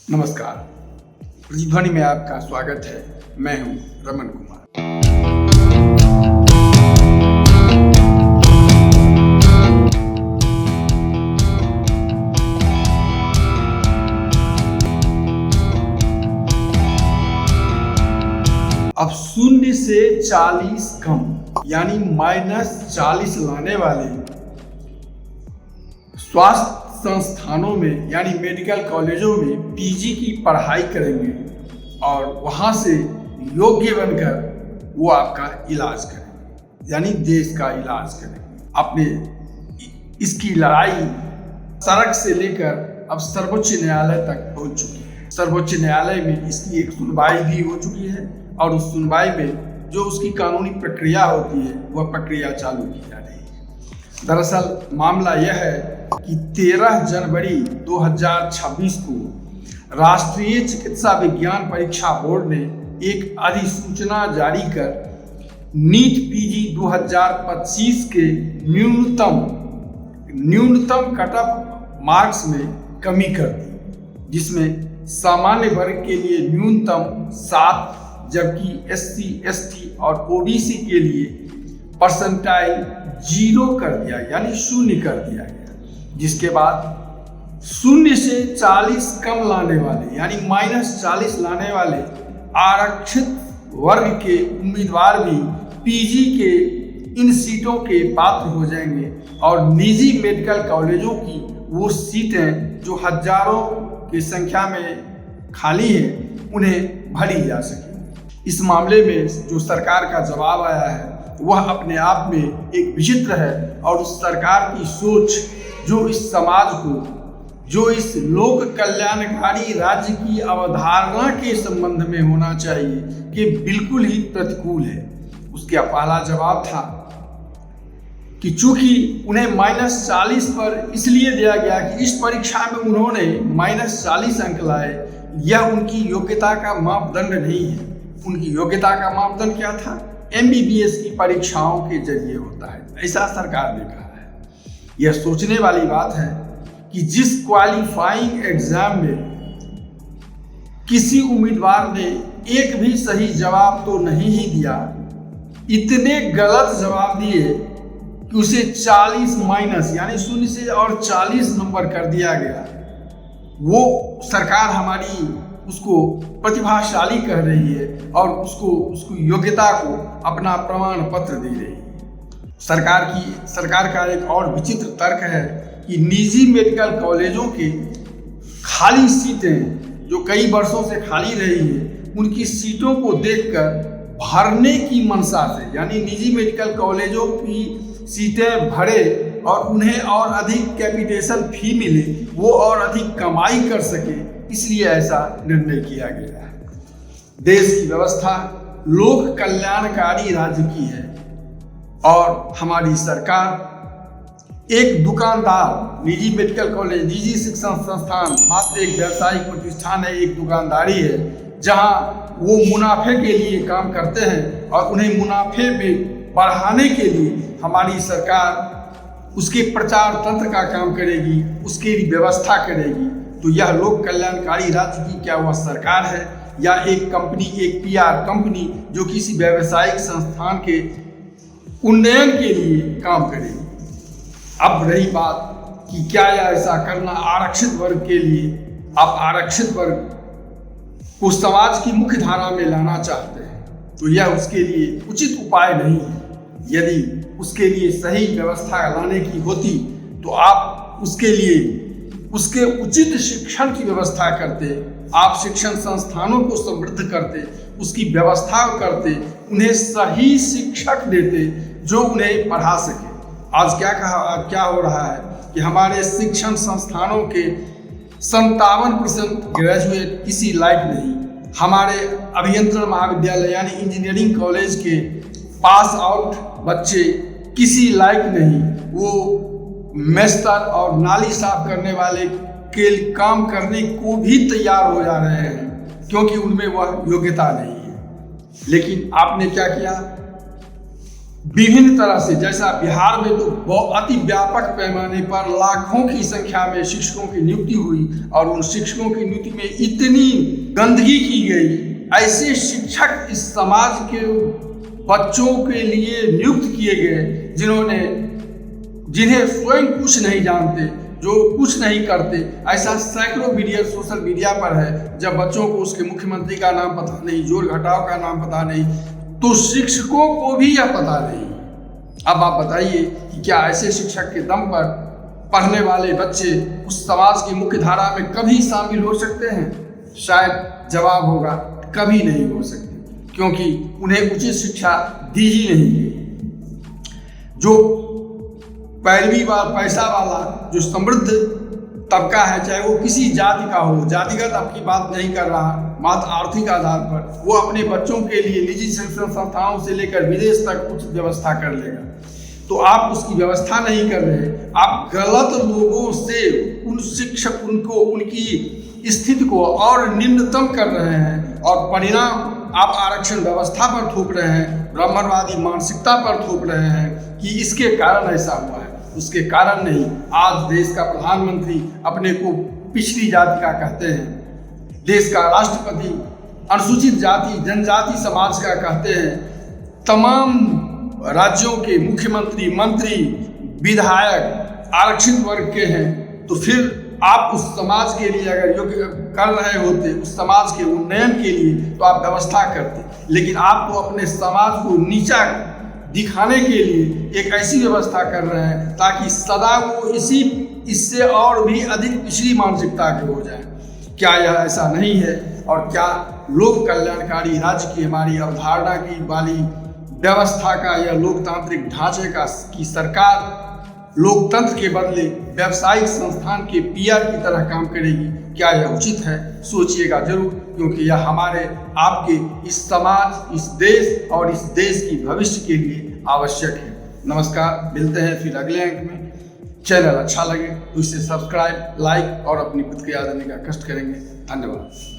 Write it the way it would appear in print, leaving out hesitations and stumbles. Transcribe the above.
नमस्कार। प्रतिध्वनि में आपका स्वागत है। मैं हूं रमन कुमार। अब 0 से 40 कम यानी -40 लाने वाले स्वास्थ्य संस्थानों में यानी मेडिकल कॉलेजों में पीजी की पढ़ाई करेंगे और वहाँ से योग्य बनकर वो आपका इलाज करेंगे, यानी देश का इलाज करेंगे। अपने इसकी लड़ाई सड़क से लेकर अब सर्वोच्च न्यायालय तक पहुँच चुकी है। सर्वोच्च न्यायालय में इसकी एक सुनवाई भी हो चुकी है और उस सुनवाई में जो उसकी कानूनी प्रक्रिया होती है वह प्रक्रिया चालू की जा रही है। दरअसल मामला यह है कि 13 जनवरी 2026 को राष्ट्रीय चिकित्सा विज्ञान परीक्षा बोर्ड ने एक अधिसूचना जारी कर नीट पीजी 2025 के न्यूनतम कट ऑफ मार्क्स में कमी कर दी, जिसमें सामान्य वर्ग के लिए न्यूनतम 7 जबकि एससी, एसटी और ओबीसी के लिए परसेंटाइल 0 कर दिया यानी 0 कर दिया गया। जिसके बाद 0 से 40 कम लाने वाले यानी -40 लाने वाले आरक्षित वर्ग के उम्मीदवार भी पीजी के इन सीटों के पात्र हो जाएंगे और निजी मेडिकल कॉलेजों की वो सीटें जो हजारों की संख्या में खाली हैं उन्हें भरी जा सकेंगी। इस मामले में जो सरकार का जवाब आया है वह अपने आप में एक विचित्र है और उस सरकार की सोच जो इस समाज को, जो इस लोक कल्याणकारी राज्य की अवधारणा के संबंध में होना चाहिए कि बिल्कुल ही प्रतिकूल है। उसका पहला जवाब था कि चूंकि उन्हें -40 पर इसलिए दिया गया कि इस परीक्षा में उन्होंने -40 अंक लाए, यह उनकी योग्यता का मापदंड नहीं है। उनकी योग्यता का मापदंड क्या था? MBBS की परीक्षाओं के जरिए होता है, ऐसा सरकार ने कहा है। यह सोचने वाली बात है कि जिस क्वालिफाइंग एग्जाम में किसी उम्मीदवार ने एक भी सही जवाब तो नहीं ही दिया, इतने गलत जवाब दिए कि उसे 40 माइनस यानी 0 से और 40 नंबर कर दिया गया। वो सरकार हमारी उसको प्रतिभाशाली कह रही है और उसको योग्यता को अपना प्रमाण पत्र दे रही है। सरकार का एक और विचित्र तर्क है कि निजी मेडिकल कॉलेजों की खाली सीटें जो कई वर्षों से खाली रही है उनकी सीटों को देखकर भरने की मंशा से, यानी निजी मेडिकल कॉलेजों की सीटें भरे और उन्हें और अधिक कैपिटेशन फी मिले, वो और अधिक कमाई कर सके, इसलिए ऐसा निर्णय किया गया है। देश की व्यवस्था लोक कल्याणकारी राज्य की है और हमारी सरकार एक दुकानदार, निजी मेडिकल कॉलेज, निजी शिक्षण संस्थान मात्र एक व्यावसायिक प्रतिष्ठान है, एक दुकानदारी है जहां वो मुनाफे के लिए काम करते हैं और उन्हें मुनाफे में बढ़ाने के लिए हमारी सरकार उसके प्रचार तंत्र का काम करेगी, उसकी व्यवस्था करेगी। तो यह लोक कल्याणकारी राज्य की क्या वह सरकार है या एक कंपनी, एक PR कंपनी जो किसी व्यावसायिक संस्थान के उन्नयन के लिए काम करेगी? अब रही बात कि क्या यह ऐसा करना आरक्षित वर्ग के लिए, आप आरक्षित वर्ग को समाज की मुख्य धारा में लाना चाहते हैं तो यह उसके लिए उचित उपाय नहीं है। यदि उसके लिए सही व्यवस्था लाने की होती तो आप उसके लिए उसके उचित शिक्षण की व्यवस्था करते, आप शिक्षण संस्थानों को समृद्ध करते, उसकी व्यवस्था करते, उन्हें सही शिक्षक देते जो उन्हें पढ़ा सके। आज क्या हो रहा है कि हमारे शिक्षण संस्थानों के 57% ग्रेजुएट किसी लायक नहीं। हमारे अभियंत्रण महाविद्यालय यानी इंजीनियरिंग कॉलेज के पास आउट बच्चे किसी लायक नहीं, वो मेस्तर और नाली साफ करने वाले के काम करने को भी तैयार हो जा रहे हैं क्योंकि उनमें वह योग्यता नहीं है। लेकिन आपने क्या किया? विभिन्न तरह से, जैसा बिहार में तो अति व्यापक पैमाने पर लाखों की संख्या में शिक्षकों की नियुक्ति हुई और उन शिक्षकों की नियुक्ति में इतनी गंदगी की गई, ऐसे शिक्षक इस समाज के बच्चों के लिए नियुक्त किए गए जिन्हें स्वयं कुछ नहीं जानते, जो कुछ नहीं करते। ऐसा सैकड़ों वीडियो सोशल मीडिया पर है, जब बच्चों को उसके मुख्यमंत्री का नाम पता नहीं, जोड़ घटाव का नाम पता नहीं, तो शिक्षकों को भी यह पता नहीं। अब आप बताइए कि क्या ऐसे शिक्षक के दम पर पढ़ने वाले बच्चे उस समाज की मुख्य धारा में कभी शामिल हो सकते हैं? शायद जवाब होगा कभी नहीं हो सकते, क्योंकि उन्हें उचित शिक्षा दी ही नहीं गई। जो पैरवी व पैसा वाला जो समृद्ध तबका है, चाहे वो किसी जाति का हो, जातिगत आपकी बात नहीं कर रहा, मात्र आर्थिक आधार पर, वो अपने बच्चों के लिए निजी शिक्षण संस्थाओं से लेकर विदेश तक कुछ व्यवस्था कर लेगा। तो आप उसकी व्यवस्था नहीं कर रहे, आप गलत लोगों से उन शिक्षक उनकी स्थिति को और निम्नतम कर रहे हैं, और परिणाम आप आरक्षण व्यवस्था पर थोप रहे हैं, ब्राह्मणवादी मानसिकता पर थोप रहे हैं कि इसके कारण ऐसा हुआ है। उसके कारण नहीं। आज देश का प्रधानमंत्री अपने को पिछड़ी जाति का कहते हैं, देश का राष्ट्रपति अनुसूचित जाति जनजाति समाज का कहते हैं, तमाम राज्यों के मुख्यमंत्री मंत्री विधायक आरक्षित वर्ग के हैं। तो फिर आप उस समाज के लिए अगर योग्य कर रहे होते, उस समाज के उन्नयन के लिए, तो आप व्यवस्था करते। लेकिन आप तो अपने समाज को नीचा दिखाने के लिए एक ऐसी व्यवस्था कर रहे हैं ताकि सदा वो इससे और भी अधिक पिछड़ी मानसिकता के हो जाए। क्या यह ऐसा नहीं है? और क्या लोक कल्याणकारी राज्य की हमारी अवधारणा की वाली व्यवस्था का या लोकतांत्रिक ढांचे का की सरकार लोकतंत्र के बदले व्यावसायिक संस्थान के पीआर की तरह काम करेगी? क्या यह उचित है? सोचिएगा जरूर, क्योंकि यह हमारे आपके इस समाज, इस देश और इस देश की भविष्य के लिए आवश्यक है। नमस्कार, मिलते हैं फिर अगले अंक में। चैनल अच्छा लगे तो इसे सब्सक्राइब, लाइक और अपनी प्रतिक्रिया देने का कष्ट करेंगे। धन्यवाद।